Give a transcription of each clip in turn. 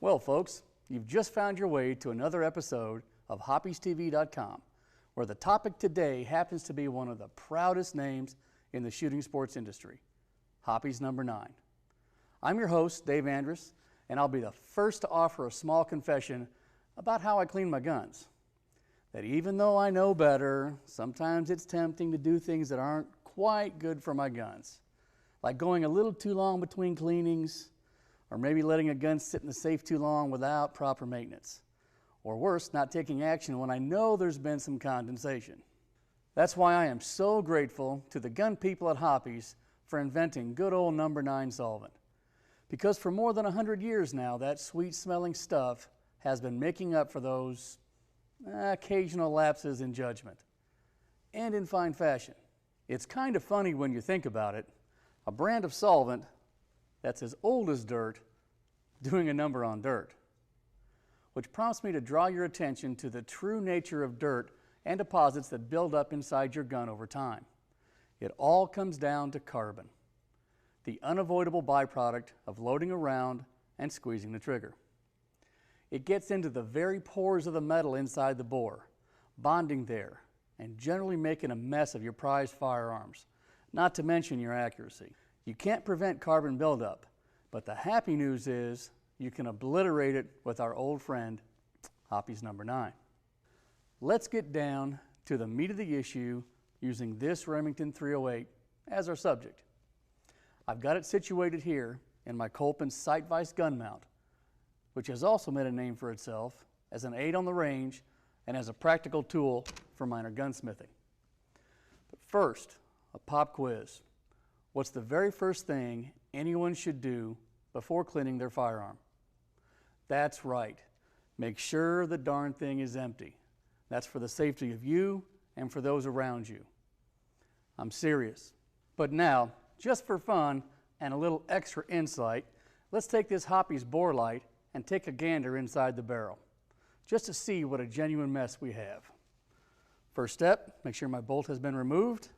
Well, folks, you've just found your way to another episode of HoppiesTV.com, where the topic today happens to be one of the proudest names in the shooting sports industry, Hoppes number 9. I'm your host, Dave Andress, and I'll be the first to offer a small confession about how I clean my guns. That even though I know better, sometimes it's tempting to do things that aren't quite good for my guns, like going a little too long between cleanings, or maybe letting a gun sit in the safe too long without proper maintenance. Or worse, not taking action when I know there's been some condensation. That's why I am so grateful to the gun people at Hoppes for inventing good old number 9 solvent. Because for more than 100 years now, that sweet smelling stuff has been making up for those occasional lapses in judgment, and in fine fashion. It's kind of funny when you think about it, a brand of solvent that's as old as dirt doing a number on dirt. Which prompts me to draw your attention to the true nature of dirt and deposits that build up inside your gun over time. It all comes down to carbon, the unavoidable byproduct of loading around and squeezing the trigger. It gets into the very pores of the metal inside the bore, bonding there, and generally making a mess of your prized firearms, not to mention your accuracy. You can't prevent carbon buildup, but the happy news is you can obliterate it with our old friend, Hoppes number 9. Let's get down to the meat of the issue using this Remington 308 as our subject. I've got it situated here in my Kolpin sight vise gun mount, which has also made a name for itself as an aid on the range and as a practical tool for minor gunsmithing. But first, a pop quiz. What's the very first thing anyone should do before cleaning their firearm? That's right. Make sure the darn thing is empty. That's for the safety of you and for those around you. I'm serious. But now, just for fun and a little extra insight, let's take this Hoppes bore light and take a gander inside the barrel, just to see what a genuine mess we have. First step, make sure my bolt has been removed.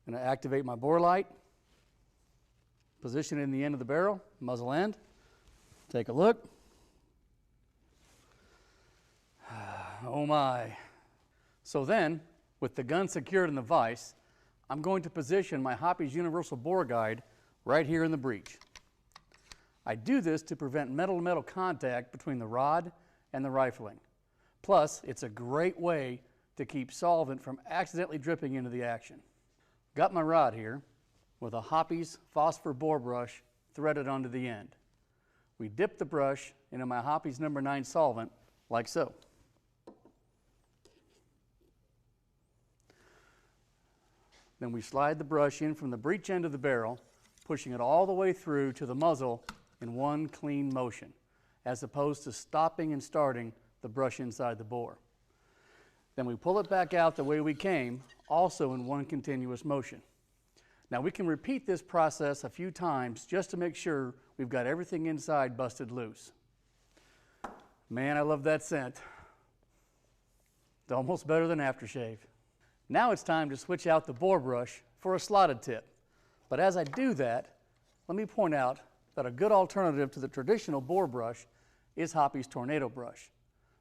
I'm going to activate my bore light, position it in the end of the barrel, muzzle end, take a look. Oh my. So then, with the gun secured in the vise, I'm going to position my Hoppes Universal Bore Guide right here in the breech. I do this to prevent metal-to-metal contact between the rod and the rifling. Plus, it's a great way to keep solvent from accidentally dripping into the action. Got my rod here with a Hoppes phosphor bore brush threaded onto the end. We dip the brush into my Hoppes number 9 solvent like so. Then we slide the brush in from the breech end of the barrel, pushing it all the way through to the muzzle in one clean motion, as opposed to stopping and starting the brush inside the bore. Then we pull it back out the way we came, also in one continuous motion. Now we can repeat this process a few times just to make sure we've got everything inside busted loose. Man, I love that scent. It's almost better than aftershave. Now it's time to switch out the bore brush for a slotted tip. But as I do that, let me point out that a good alternative to the traditional bore brush is Hoppes Tornado Brush,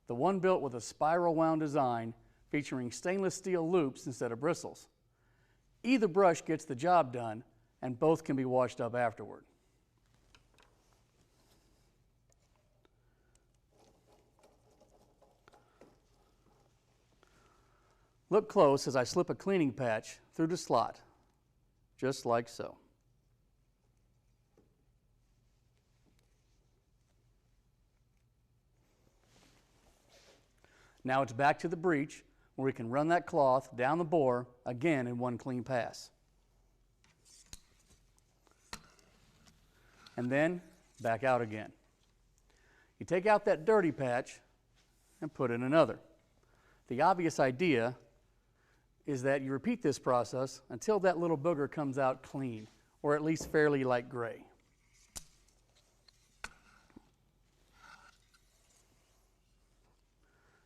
the one built with a spiral wound design featuring stainless steel loops instead of bristles. Either brush gets the job done, and both can be washed up afterward. Look close as I slip a cleaning patch through the slot, just like so. Now it's back to the breech, where we can run that cloth down the bore again in one clean pass. And then back out again. You take out that dirty patch and put in another. The obvious idea is that you repeat this process until that little booger comes out clean, or at least fairly light gray.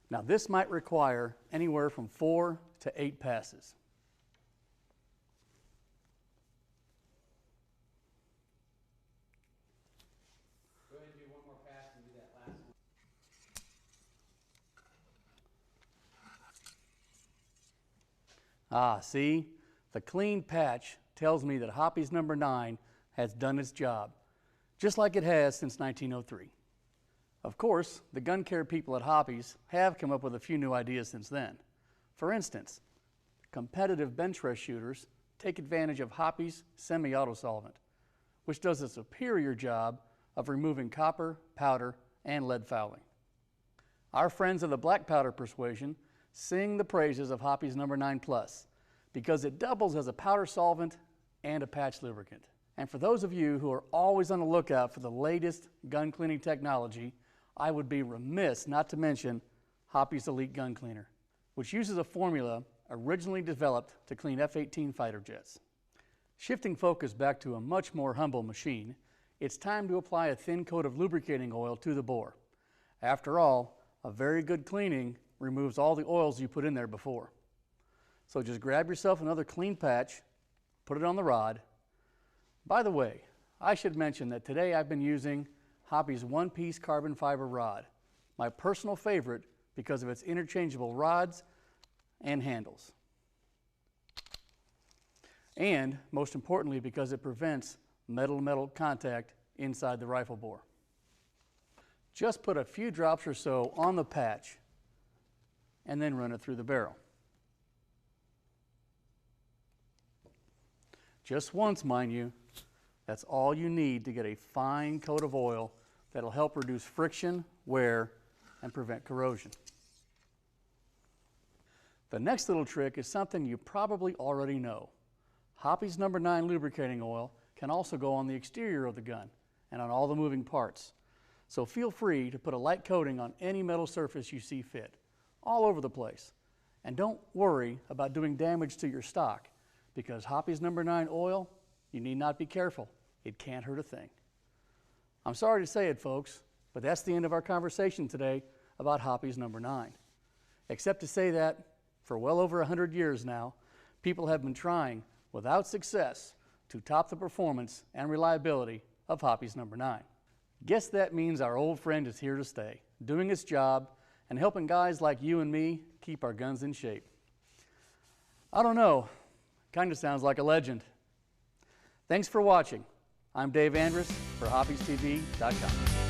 Now this might require anywhere from 4 to 8 passes. Go ahead and do one more pass and do that last Ah, see? The clean patch tells me that Hoppe's number 9 has done its job, just like it has since 1903. Of course, the gun care people at Hoppe's have come up with a few new ideas since then. For instance, competitive bench press shooters take advantage of Hoppe's semi-auto solvent, which does a superior job of removing copper, powder, and lead fouling. Our friends of the black powder persuasion sing the praises of Hoppe's number 9 Plus because it doubles as a powder solvent and a patch lubricant. And for those of you who are always on the lookout for the latest gun cleaning technology, I would be remiss not to mention Hoppe's Elite Gun Cleaner, which uses a formula originally developed to clean F-18 fighter jets. Shifting focus back to a much more humble machine, it's time to apply a thin coat of lubricating oil to the bore. After all, a very good cleaning removes all the oils you put in there before. So just grab yourself another clean patch, put it on the rod. By the way, I should mention that today I've been using Hoppe's one-piece carbon fiber rod, my personal favorite because of its interchangeable rods and handles. And most importantly, because it prevents metal-to-metal contact inside the rifle bore. Just put a few drops or so on the patch and then run it through the barrel. Just once, mind you. That's all you need to get a fine coat of oil that'll help reduce friction, wear, and prevent corrosion. The next little trick is something you probably already know. Hoppe's number 9 lubricating oil can also go on the exterior of the gun and on all the moving parts. So feel free to put a light coating on any metal surface you see fit, all over the place. And don't worry about doing damage to your stock, because Hoppe's number 9 oil, you need not be careful. It can't hurt a thing. I'm sorry to say it, folks, but that's the end of our conversation today about Hoppe's number 9. Except to say that for well over 100 years now, people have been trying, without success, to top the performance and reliability of Hoppe's number 9. Guess that means our old friend is here to stay, doing its job and helping guys like you and me keep our guns in shape. I don't know, kind of sounds like a legend. Thanks for watching. I'm Dave Andress for Hoppe'sTV.com.